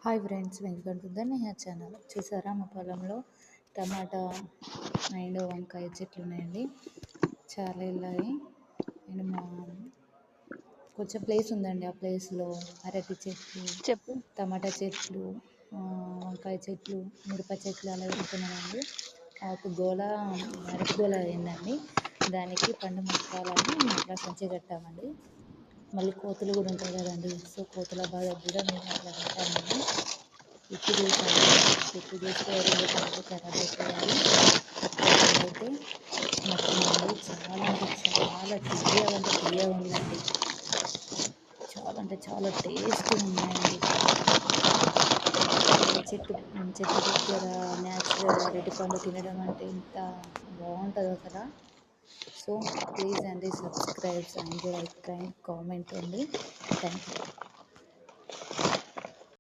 Hi friends, welcome to the Neha channel. చూసారా మా పొలంలో టమాటా అండ్ వంకాయ చెట్లు ఉన్నాయండి. చాలా వెళ్ళాయి. అండ్ మా కొంచెం ప్లేస్ ఉందండి. ఆ ప్లేస్లో అరటి చెట్లు, చెప్పు. టమాటా చెట్లు, వంకాయ చెట్లు, మిరప చెట్లు అలా పెట్టుకున్నామండి. ఒక గోళ అరటి గోళ అయిందండి. దానికి పండు మొక్కాలని అట్లా సంచి కట్టామండి. మళ్ళీ కోతులు కూడా ఉంటాయి కదండి. సో కోతుల బాధకు కూడా మేము అట్లా కట్టామండి. ఉప్పు చేసాము. ఉప్పు చేస్తే 2 టమాటాలు ఖరాబ్ అయిపోయాయి. అయితే మొత్తం చాలా అంటే చాలా తీయగా ఉందండి. చాలా అంటే చాలా టేస్టీగా ఉన్నాయండి. చెట్టు దగ్గర న్యాచురల్ అరటి పండు తినడం అంటే ఎంత బాగుంటుందో కదా. సో ప్లీజ్ అండి, subscribes and like and comment అండి. Thank you.